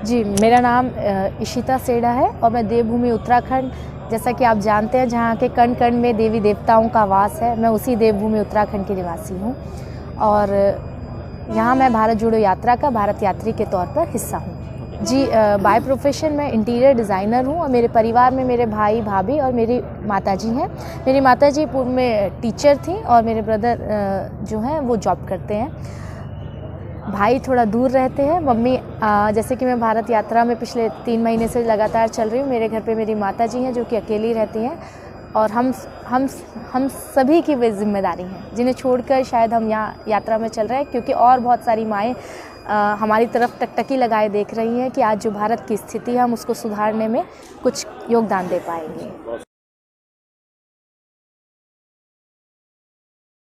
जी, मेरा नाम इशिता सेड़ा है और मैं देवभूमि उत्तराखंड, जैसा कि आप जानते हैं, जहाँ के कण-कण में देवी देवताओं का वास है, मैं उसी देवभूमि उत्तराखंड की निवासी हूँ और यहाँ मैं भारत जोड़ो यात्रा का भारत यात्री के तौर पर हिस्सा हूँ। जी, बाय प्रोफेशन मैं इंटीरियर डिज़ाइनर हूँ और मेरे परिवार में मेरे भाई, भाभी और मेरी माताजी हैं। मेरी माताजी पूर्व में टीचर थीं और मेरे ब्रदर जो हैं वो जॉब करते हैं। भाई थोड़ा दूर रहते हैं। मम्मी जैसे कि मैं भारत यात्रा में पिछले 3 महीने से लगातार चल रही हूँ। मेरे घर पे मेरी माताजी हैं जो कि अकेली रहती हैं और हम सभी की वे ज़िम्मेदारी हैं, जिन्हें छोड़कर शायद हम यहाँ यात्रा में चल रहे हैं, क्योंकि और बहुत सारी माएँ हमारी तरफ टकटकी लगाए देख रही हैं कि आज जो भारत की स्थिति है हम उसको सुधारने में कुछ योगदान दे पाएंगे।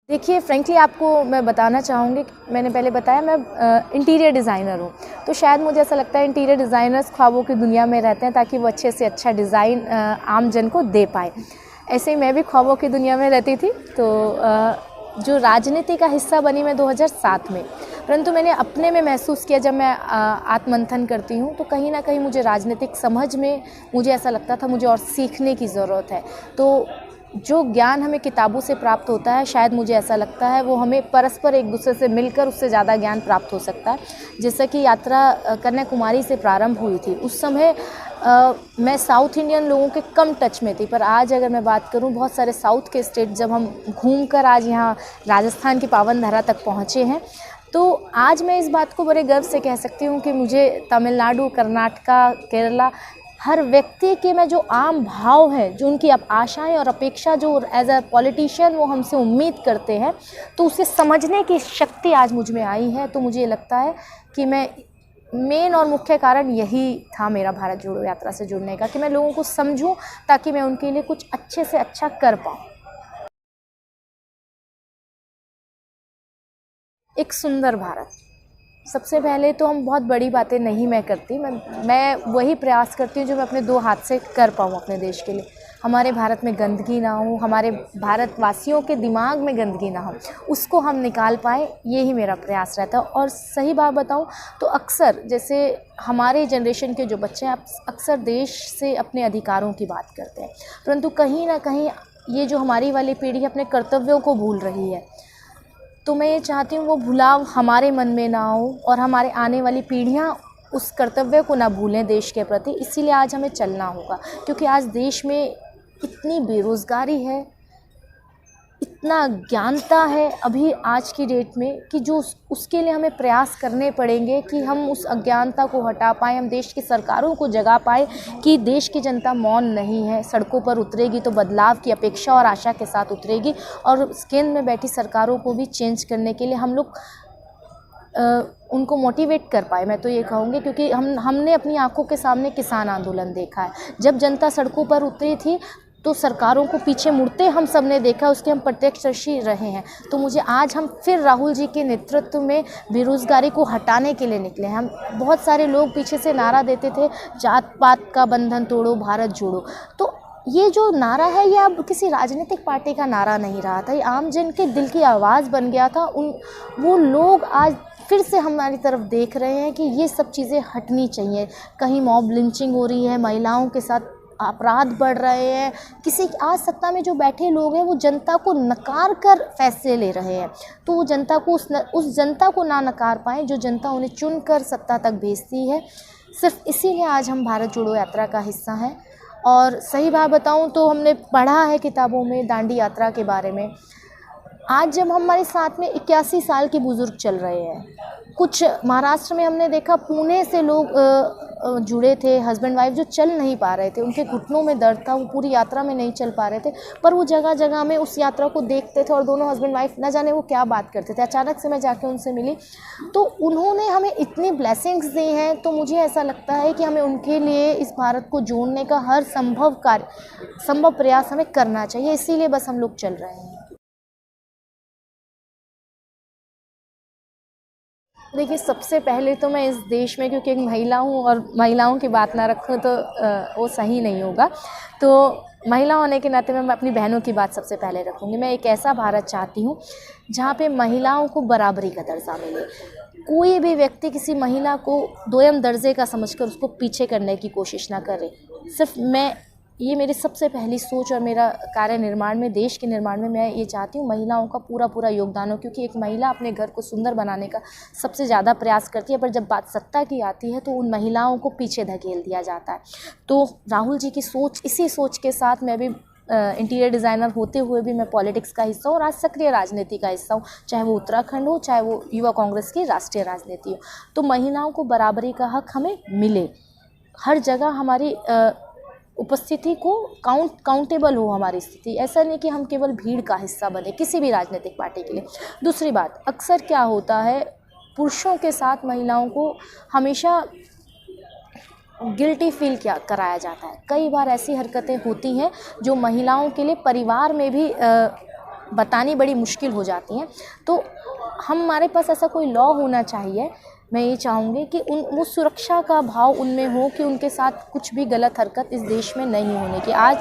देखिए, फ्रेंकली आपको मैं बताना चाहूँगी, मैंने पहले बताया मैं इंटीरियर डिज़ाइनर हूँ, तो शायद मुझे ऐसा लगता है इंटीरियर डिज़ाइनर्स ख्वाबों की दुनिया में रहते हैं ताकि वो अच्छे से अच्छा डिज़ाइन आम जन को दे पाए। ऐसे ही मैं भी ख्वाबों की दुनिया में रहती थी, तो जो राजनीति का हिस्सा बनी मैं 2007 में, परंतु मैंने अपने में महसूस किया जब मैं आत्ममंथन करती हूँ तो कहीं ना कहीं मुझे राजनीतिक समझ में मुझे ऐसा लगता था मुझे और सीखने की ज़रूरत है। तो जो ज्ञान हमें किताबों से प्राप्त होता है, शायद मुझे ऐसा लगता है वो हमें परस्पर एक दूसरे से मिलकर उससे ज़्यादा ज्ञान प्राप्त हो सकता है। जैसे कि यात्रा कन्याकुमारी से प्रारंभ हुई थी, उस समय मैं साउथ इंडियन लोगों के कम टच में थी, पर आज अगर मैं बात करूं, बहुत सारे साउथ के स्टेट जब हम घूमकर आज यहाँ राजस्थान की पावन धरा तक पहुँचे हैं, तो आज मैं इस बात को बड़े गर्व से कह सकती हूँ कि मुझे तमिलनाडु, कर्नाटका, केरला, हर व्यक्ति के में जो आम भाव है, जो उनकी आशाएं और अपेक्षा जो एज अ पॉलिटिशियन वो हमसे उम्मीद करते हैं, तो उसे समझने की शक्ति आज मुझ में आई है। तो मुझे लगता है कि मैं मेन और मुख्य कारण यही था मेरा भारत जोड़ो यात्रा से जुड़ने का, कि मैं लोगों को समझूं ताकि मैं उनके लिए कुछ अच्छे से अच्छा कर पाऊँ। एक सुंदर भारत। सबसे पहले तो हम बहुत बड़ी बातें नहीं मैं करती, मैं वही प्रयास करती हूँ जो मैं अपने 2 हाथ से कर पाऊँ अपने देश के लिए। हमारे भारत में गंदगी ना हो, हमारे भारतवासियों के दिमाग में गंदगी ना हो, उसको हम निकाल पाएँ, यही मेरा प्रयास रहता है। और सही बात बताऊँ तो अक्सर जैसे हमारे जनरेशन के जो बच्चे हैं अक्सर देश से अपने अधिकारों की बात करते हैं, परंतु कहीं ना कहीं ये जो हमारी वाली पीढ़ी अपने कर्तव्यों को भूल रही है। तो मैं ये चाहती हूँ वो भुलाव हमारे मन में ना हो और हमारे आने वाली पीढ़ियाँ उस कर्तव्य को ना भूलें देश के प्रति। इसीलिए आज हमें चलना होगा, क्योंकि आज देश में इतनी बेरोज़गारी है, इतना ज्ञानता है अभी आज की डेट में, कि जो उसके लिए हमें प्रयास करने पड़ेंगे कि हम उस अज्ञानता को हटा पाएँ, हम देश की सरकारों को जगा पाए कि देश की जनता मौन नहीं है, सड़कों पर उतरेगी तो बदलाव की अपेक्षा और आशा के साथ उतरेगी, और केंद्र में बैठी सरकारों को भी चेंज करने के लिए हम लोग उनको मोटिवेट कर पाए। मैं तो ये कहूँगी, क्योंकि हमने अपनी आंखों के सामने किसान आंदोलन देखा है। जब जनता सड़कों पर उतरी थी तो सरकारों को पीछे मुड़ते हम सब ने देखा, उसके हम प्रत्यक्षदर्शी रहे हैं। तो मुझे आज हम फिर राहुल जी के नेतृत्व में बेरोज़गारी को हटाने के लिए निकले हैं। हम बहुत सारे लोग पीछे से नारा देते थे, जात पात का बंधन तोड़ो, भारत जोड़ो। तो ये जो नारा है ये अब किसी राजनीतिक पार्टी का नारा नहीं रहा था, ये आम जन के दिल की आवाज़ बन गया था। वो लोग आज फिर से हमारी तरफ देख रहे हैं कि ये सब चीज़ें हटनी चाहिए। कहीं मॉब लिंचिंग हो रही है, महिलाओं के साथ अपराध बढ़ रहे हैं, किसी आज सत्ता में जो बैठे लोग हैं वो जनता को नकार कर फैसले ले रहे हैं। तो वो जनता को उस जनता को ना नकार पाएँ जो जनता उन्हें चुन कर सत्ता तक भेजती है। सिर्फ इसीलिए आज हम भारत जोड़ो यात्रा का हिस्सा हैं। और सही बात बताऊं तो हमने पढ़ा है किताबों में दांडी यात्रा के बारे में। आज जब हमारे साथ में 81 साल के बुज़ुर्ग चल रहे हैं, कुछ महाराष्ट्र में हमने देखा पुणे से लोग जुड़े थे, हस्बैंड वाइफ जो चल नहीं पा रहे थे, उनके घुटनों में दर्द था, वो पूरी यात्रा में नहीं चल पा रहे थे, पर वो जगह जगह में उस यात्रा को देखते थे और दोनों हस्बैंड वाइफ न जाने वो क्या बात करते थे। अचानक से मैं जाके उनसे मिली तो उन्होंने हमें इतनी ब्लेसिंग्स दी हैं। तो मुझे ऐसा लगता है कि हमें उनके लिए इस भारत को जोड़ने का हर संभव प्रयास हमें करना चाहिए। इसीलिए बस हम लोग चल रहे हैं। देखिए, सबसे पहले तो मैं इस देश में, क्योंकि एक महिला हूँ और महिलाओं की बात ना रखूँ तो वो सही नहीं होगा। तो महिला होने के नाते मैं अपनी बहनों की बात सबसे पहले रखूँगी। मैं एक ऐसा भारत चाहती हूँ जहाँ पे महिलाओं को बराबरी का दर्जा मिले। कोई भी व्यक्ति किसी महिला को दोयम दर्जे का समझकर उसको पीछे करने की कोशिश ना करे। सिर्फ ये मेरी सबसे पहली सोच और मेरा कार्य निर्माण में, देश के निर्माण में मैं ये चाहती हूँ महिलाओं का पूरा योगदान हो, क्योंकि एक महिला अपने घर को सुंदर बनाने का सबसे ज़्यादा प्रयास करती है, पर जब बात सत्ता की आती है तो उन महिलाओं को पीछे धकेल दिया जाता है। तो राहुल जी की सोच, इसी सोच के साथ मैं भी इंटीरियर डिज़ाइनर होते हुए भी मैं पॉलिटिक्स का हिस्सा हूँ और आज सक्रिय राजनीति का हिस्सा हूँ, चाहे वो उत्तराखंड हो, चाहे वो युवा कांग्रेस की राष्ट्रीय राजनीति हो। तो महिलाओं को बराबरी का हक हमें मिले, हर जगह हमारी उपस्थिति को काउंटेबल हो हमारी स्थिति। ऐसा नहीं कि हम केवल भीड़ का हिस्सा बने किसी भी राजनीतिक पार्टी के लिए। दूसरी बात, अक्सर क्या होता है, पुरुषों के साथ महिलाओं को हमेशा गिल्टी फील कराया जाता है। कई बार ऐसी हरकतें होती हैं जो महिलाओं के लिए परिवार में भी बतानी बड़ी मुश्किल हो जाती हैं। तो हमारे पास ऐसा कोई लॉ होना चाहिए। मैं ये चाहूँगी कि वो सुरक्षा का भाव उनमें हो कि उनके साथ कुछ भी गलत हरकत इस देश में नहीं होने की। आज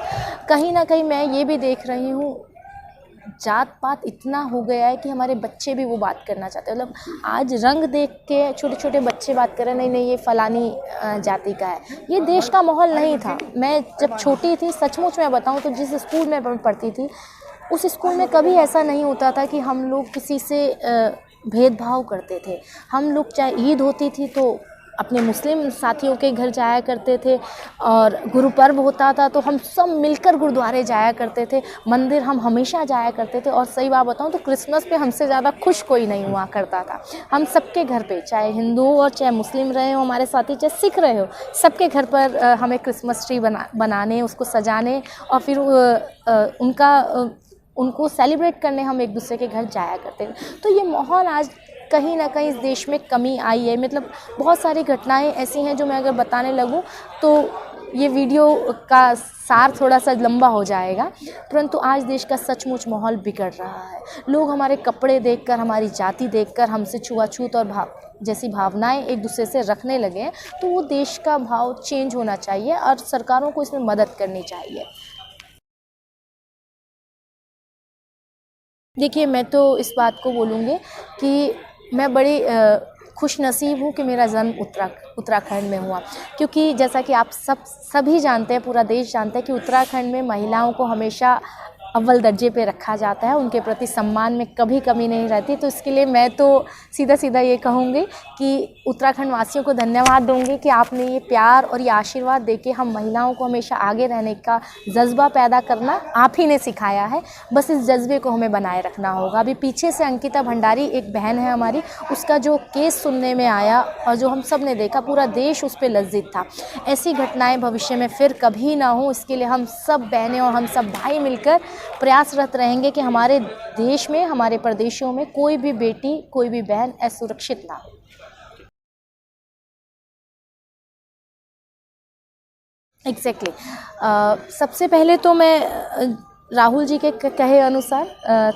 कहीं ना कहीं मैं ये भी देख रही हूँ, जात पात इतना हो गया है कि हमारे बच्चे भी वो बात करना चाहते हैं। मतलब आज रंग देख के छोटे छोटे बच्चे बात कर रहे हैं, नहीं ये फलानी जाति का है। ये देश का माहौल नहीं था। मैं जब छोटी थी, सचमुच मैं बताऊँ तो जिस स्कूल में पढ़ती थी उस स्कूल में कभी ऐसा नहीं होता था कि हम लोग किसी से भेदभाव करते थे। हम लोग चाहे ईद होती थी तो अपने मुस्लिम साथियों के घर जाया करते थे, और गुरु पर्व होता था तो हम सब मिलकर गुरुद्वारे जाया करते थे, मंदिर हम हमेशा जाया करते थे। और सही बात बताऊं तो क्रिसमस पे हमसे ज़्यादा खुश कोई नहीं हुआ करता था। हम सबके घर पे, चाहे हिंदू हो और चाहे मुस्लिम रहे हो हमारे साथी, चाहे सिख रहे हो, सबके घर पर हमें क्रिसमस ट्री बनाने, उसको सजाने और फिर उनको सेलिब्रेट करने हम एक दूसरे के घर जाया करते थे। तो ये माहौल आज कहीं ना कहीं इस देश में कमी आई है। मतलब बहुत सारी घटनाएं ऐसी हैं जो मैं अगर बताने लगूं तो ये वीडियो का सार थोड़ा सा लंबा हो जाएगा, परंतु आज देश का सचमुच माहौल बिगड़ रहा है। लोग हमारे कपड़े देखकर, हमारी जाति देखकर हमसे छुआछूत और जैसी भावनाएं एक दूसरे से रखने लगे हैं। तो वो देश का भाव चेंज होना चाहिए और सरकारों को इसमें मदद करनी चाहिए। देखिए, मैं तो इस बात को बोलूँगी कि मैं बड़ी खुश नसीब हूँ कि मेरा जन्म उत्तराखंड में हुआ, क्योंकि जैसा कि आप सभी जानते हैं, पूरा देश जानता है कि उत्तराखंड में महिलाओं को हमेशा अव्वल दर्जे पे रखा जाता है, उनके प्रति सम्मान में कभी कमी नहीं रहती। तो इसके लिए मैं तो सीधा ये कहूँगी कि उत्तराखंड वासियों को धन्यवाद दूँगी कि आपने ये प्यार और ये आशीर्वाद देके हम महिलाओं को हमेशा आगे रहने का जज्बा पैदा करना आप ही ने सिखाया है। बस इस जज्बे को हमें बनाए रखना होगा। अभी पीछे से अंकिता भंडारी एक बहन है हमारी, उसका जो केस सुनने में आया और जो हम सब ने देखा, पूरा देश उस पर लज्जित था। ऐसी घटनाएँ भविष्य में फिर कभी ना हो, इसके लिए हम सब बहनें और हम सब भाई मिलकर प्रयासरत रहेंगे कि हमारे देश में, हमारे प्रदेशों में कोई भी बेटी, कोई भी बहन असुरक्षित ना हो। एग्जैक्टली सबसे पहले तो मैं राहुल जी के कहे अनुसार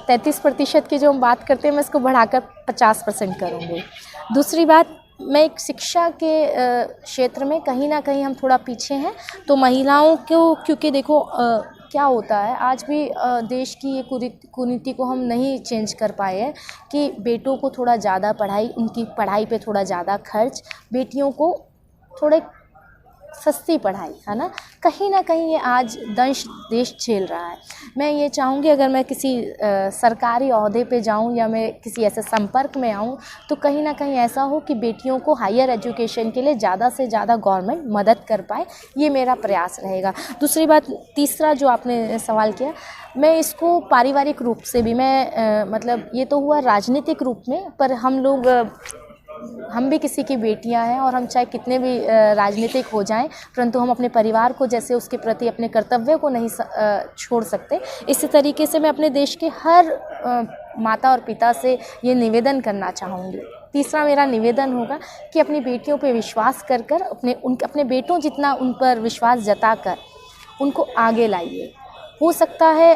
33% की जो हम बात करते हैं, मैं इसको बढ़ाकर 50% करूँगी। दूसरी बात, मैं एक शिक्षा के क्षेत्र में कहीं ना कहीं हम थोड़ा पीछे हैं। तो महिलाओं को, क्योंकि देखो क्या होता है, आज भी देश की ये कुरीति को हम नहीं चेंज कर पाए हैं कि बेटों को थोड़ा ज़्यादा पढ़ाई, उनकी पढ़ाई पे थोड़ा ज़्यादा खर्च, बेटियों को थोड़े सस्ती पढ़ाई, है ना। कहीं ना कहीं ये आज देश झेल रहा है। मैं ये चाहूँगी अगर मैं किसी सरकारी ओहदे पे जाऊँ या मैं किसी ऐसे संपर्क में आऊँ तो कहीं ना कहीं ऐसा हो कि बेटियों को हायर एजुकेशन के लिए ज़्यादा से ज़्यादा गवर्नमेंट मदद कर पाए, ये मेरा प्रयास रहेगा। दूसरी बात, तीसरा जो आपने सवाल किया, मैं इसको पारिवारिक रूप से भी मतलब ये तो हुआ राजनीतिक रूप में, पर हम भी किसी की बेटियां हैं और हम चाहे कितने भी राजनीतिक हो जाएं, परंतु हम अपने परिवार को, जैसे उसके प्रति अपने कर्तव्यों को नहीं छोड़ सकते। इसी तरीके से मैं अपने देश के हर माता और पिता से ये निवेदन करना चाहूँगी। तीसरा मेरा निवेदन होगा कि अपनी बेटियों पे विश्वास कर अपने बेटों जितना उन पर विश्वास जताकर उनको आगे लाइए। हो सकता है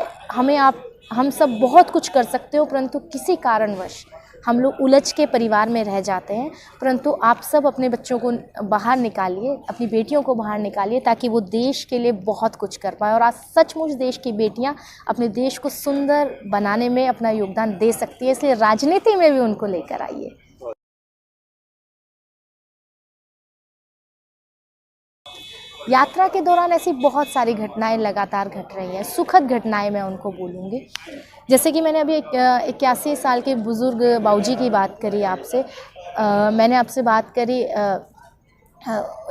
हम सब बहुत कुछ कर सकते हो, परंतु किसी कारणवश हम लोग उलझ के परिवार में रह जाते हैं। परंतु आप सब अपने बच्चों को बाहर निकालिए, अपनी बेटियों को बाहर निकालिए, ताकि वो देश के लिए बहुत कुछ कर पाए। और आज सचमुच देश की बेटियां अपने देश को सुंदर बनाने में अपना योगदान दे सकती है, इसलिए राजनीति में भी उनको लेकर आइए। यात्रा के दौरान ऐसी बहुत सारी घटनाएं लगातार घट रही हैं, सुखद घटनाएं मैं उनको बोलूँगी। जैसे कि मैंने अभी 81 साल के बुज़ुर्ग बाऊजी की बात करी आपसे। मैंने आपसे बात करी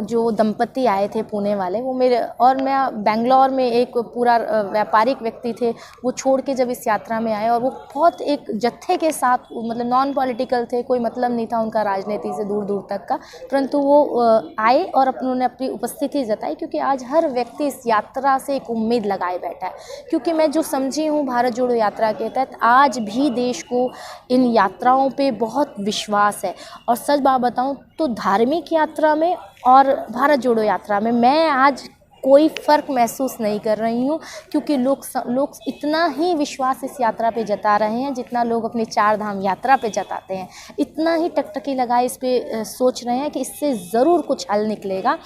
जो दंपति आए थे पुणे वाले, वो मेरे और मैं बेंगलोर में एक पूरा व्यापारिक व्यक्ति थे, वो छोड़ के जब इस यात्रा में आए, और वो बहुत एक जत्थे के साथ, मतलब नॉन पॉलिटिकल थे, कोई मतलब नहीं था उनका राजनीति से दूर दूर तक का, परंतु वो आए और उन्होंने अपनी उपस्थिति जताई। क्योंकि आज हर व्यक्ति इस यात्रा से एक उम्मीद लगाए बैठा है। क्योंकि मैं जो समझी हूँ भारत जोड़ो यात्रा के तहत, आज भी देश को इन यात्राओं पे बहुत विश्वास है। और सच बात बताऊँ तो धार्मिक यात्रा में और भारत जोड़ो यात्रा में मैं आज कोई फ़र्क महसूस नहीं कर रही हूँ। क्योंकि लोग इतना ही विश्वास इस यात्रा पे जता रहे हैं जितना लोग अपनी 4 धाम यात्रा पे जताते हैं। इतना ही टकटकी लगाए इस पे सोच रहे हैं कि इससे ज़रूर कुछ हल निकलेगा।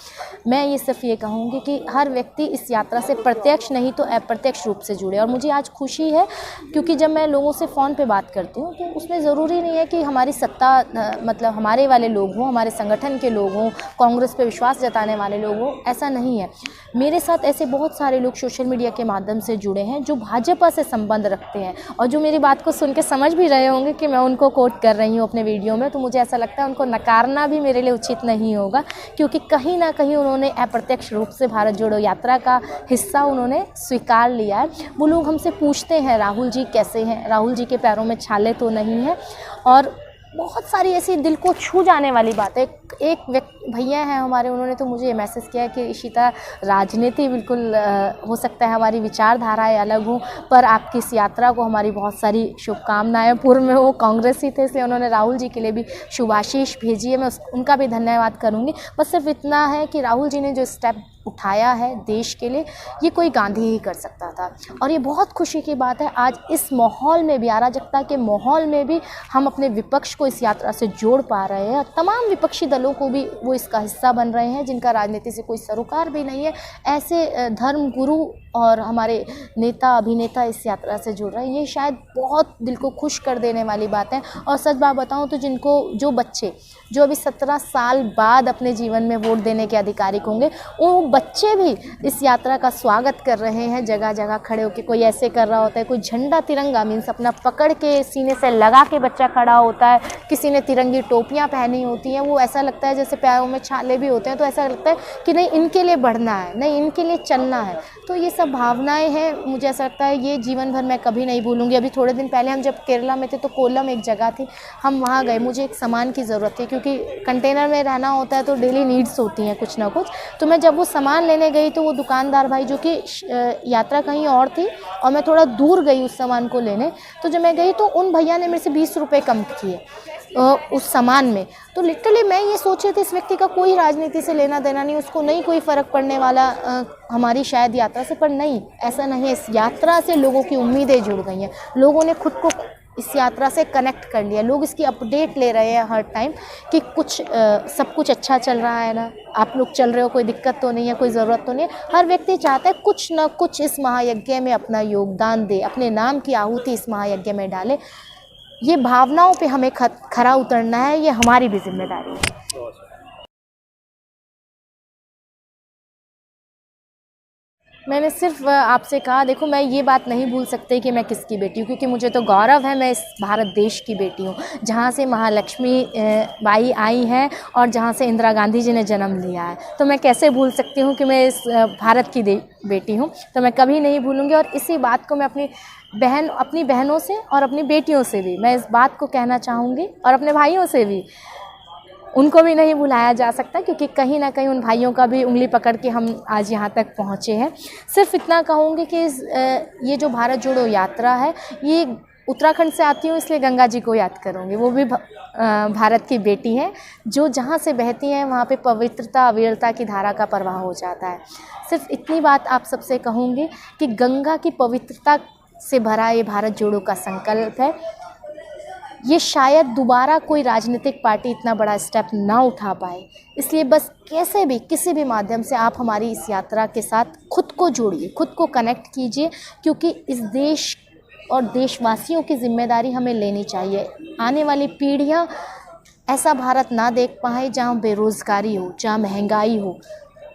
मैं ये सिर्फ ये कहूँगी कि हर व्यक्ति इस यात्रा से प्रत्यक्ष नहीं तो अप्रत्यक्ष रूप से जुड़े। और मुझे आज खुशी है, क्योंकि जब मैं लोगों से फ़ोन पे बात करती हूँ तो उसमें ज़रूरी नहीं है कि हमारी सत्ता मतलब हमारे वाले लोग हों, हमारे संगठन के लोग हों, कांग्रेस पे विश्वास जताने वाले लोग हों, ऐसा नहीं है। मेरे साथ ऐसे बहुत सारे लोग सोशल मीडिया के माध्यम से जुड़े हैं जो भाजपा से संबंध रखते हैं, और जो मेरी बात को सुन के समझ भी रहे होंगे कि मैं उनको कोट कर रही हूँ अपने वीडियो में। तो मुझे ऐसा लगता है उनको नकारना भी मेरे लिए उचित नहीं होगा, क्योंकि कहीं ना कहीं उन्होंने अप्रत्यक्ष रूप से भारत जोड़ो यात्रा का हिस्सा उन्होंने स्वीकार लिया है। वो लोग हमसे पूछते हैं राहुल जी कैसे हैं, राहुल जी के पैरों में छाले तो नहीं है, और बहुत सारी ऐसी दिल को छू जाने वाली बातें। एक भैया हैं हमारे, उन्होंने तो मुझे ये मैसेज किया कि इशिता, राजनीति बिल्कुल हो सकता है हमारी विचारधाराएं अलग हों, पर आपकी इस यात्रा को हमारी बहुत सारी शुभकामनाएं। पूर्व में वो कांग्रेसी थे, इसलिए उन्होंने राहुल जी के लिए भी शुभाशीष भेजी है, मैं उनका भी धन्यवाद करूँगी। बस सिर्फ इतना है कि राहुल जी ने जो स्टेप उठाया है देश के लिए, ये कोई गांधी ही कर सकता था। और ये बहुत खुशी की बात है, आज इस माहौल में भी, अराजकता के माहौल में भी हम अपने विपक्ष को इस यात्रा से जोड़ पा रहे हैं। और तमाम विपक्षी दलों को भी वो इसका हिस्सा बन रहे हैं जिनका राजनीति से कोई सरोकार भी नहीं है। ऐसे धर्म गुरु और हमारे नेता अभिनेता इस यात्रा से जुड़ रहे हैं। ये शायद बहुत दिल को खुश कर देने वाली बात है। और सच बात बताऊं तो जो बच्चे जो अभी 17 साल बाद अपने जीवन में वोट देने के अधिकारी होंगे, वो बच्चे भी इस यात्रा का स्वागत कर रहे हैं। जगह जगह खड़े होकर कोई ऐसे कर रहा होता है, कोई झंडा तिरंगा मीन्स अपना पकड़ के सीने से लगा के बच्चा खड़ा होता है, किसी ने तिरंगी टोपियाँ पहनी होती हैं। वो ऐसा लगता है जैसे पैरों में छाले भी होते हैं, तो ऐसा लगता है कि नहीं इनके लिए बढ़ना है, नहीं इनके लिए चलना है। तो ये सब भावनाएं हैं, मुझे ऐसा लगता है ये जीवन भर मैं कभी नहीं भूलूंगी। अभी थोड़े दिन पहले हम जब केरला में थे तो कोल्लम एक जगह थी, हम वहाँ गए, मुझे एक सामान की ज़रूरत थी, क्योंकि कंटेनर में रहना होता है तो डेली नीड्स होती हैं कुछ ना कुछ। तो मैं जब वो सामान लेने गई तो वो दुकानदार भाई, जो कि यात्रा कहीं और थी और मैं थोड़ा दूर गई उस सामान को लेने, तो जब मैं गई तो उन भैया ने मेरे से 20 रुपये कम किए उस सामान में। तो लिटरली मैं ये सोच रही थी इस व्यक्ति का कोई राजनीति से लेना देना नहीं, उसको नहीं कोई फ़र्क पड़ने वाला हमारी शायद यात्रा से, पर नहीं, ऐसा नहीं है। इस यात्रा से लोगों की उम्मीदें जुड़ गई हैं, लोगों ने खुद को इस यात्रा से कनेक्ट कर लिया, लोग इसकी अपडेट ले रहे हैं हर टाइम कि सब कुछ अच्छा चल रहा है ना, आप लोग चल रहे हो, कोई दिक्कत तो नहीं है, कोई ज़रूरत तो नहीं है। हर व्यक्ति चाहता है कुछ ना कुछ इस महायज्ञ में अपना योगदान दे, अपने नाम की आहुति इस महायज्ञ में डाले। ये भावनाओं पे हमें खरा उतरना है, ये हमारी भी जिम्मेदारी है। मैंने सिर्फ आपसे कहा, देखो मैं ये बात नहीं भूल सकती कि मैं किसकी बेटी हूँ, क्योंकि मुझे तो गौरव है मैं इस भारत देश की बेटी हूँ, जहाँ से महालक्ष्मी बाई आई हैं और जहाँ से इंदिरा गांधी जी ने जन्म लिया है। तो मैं कैसे भूल सकती हूँ कि मैं इस भारत की बेटी हूँ। तो मैं कभी नहीं भूलूँगी। और इसी बात को मैं अपनी बहनों से और अपनी बेटियों से भी मैं इस बात को कहना चाहूँगी, और अपने भाइयों से भी, उनको भी नहीं भुलाया जा सकता, क्योंकि कहीं ना कहीं उन भाइयों का भी उंगली पकड़ के हम आज यहाँ तक पहुँचे हैं। सिर्फ इतना कहूँगी कि ये जो भारत जोड़ो यात्रा है, ये उत्तराखंड से आती हूँ इसलिए गंगा जी को याद करूँगी। वो भी भारत की बेटी हैं, जो जहाँ से बहती हैं वहाँ पे पवित्रता वीरता की धारा का प्रवाह हो जाता है। सिर्फ इतनी बात आप सबसे कहूँगी कि गंगा की पवित्रता से भरा ये भारत जोड़ो का संकल्प है। ये शायद दोबारा कोई राजनीतिक पार्टी इतना बड़ा स्टेप ना उठा पाए। इसलिए बस कैसे भी किसी भी माध्यम से आप हमारी इस यात्रा के साथ खुद को जोड़िए, खुद को कनेक्ट कीजिए, क्योंकि इस देश और देशवासियों की जिम्मेदारी हमें लेनी चाहिए। आने वाली पीढ़ियां ऐसा भारत ना देख पाए जहां बेरोज़गारी हो, जहां महंगाई हो,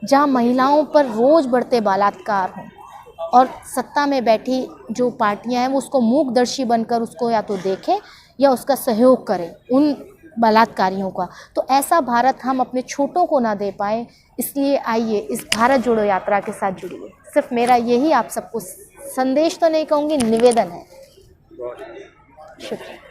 जहां महिलाओं पर रोज़ बढ़ते बलात्कार हों और सत्ता में बैठी जो पार्टियां हैं वो उसको मूकदर्शी बनकर उसको या तो देखें या उसका सहयोग करें उन बलात्कारियों का। तो ऐसा भारत हम अपने छोटों को ना दे पाए। इसलिए आइए इस भारत जोड़ो यात्रा के साथ जुड़िए। सिर्फ मेरा यही आप सबको संदेश तो नहीं कहूँगी, निवेदन है। शुक्रिया।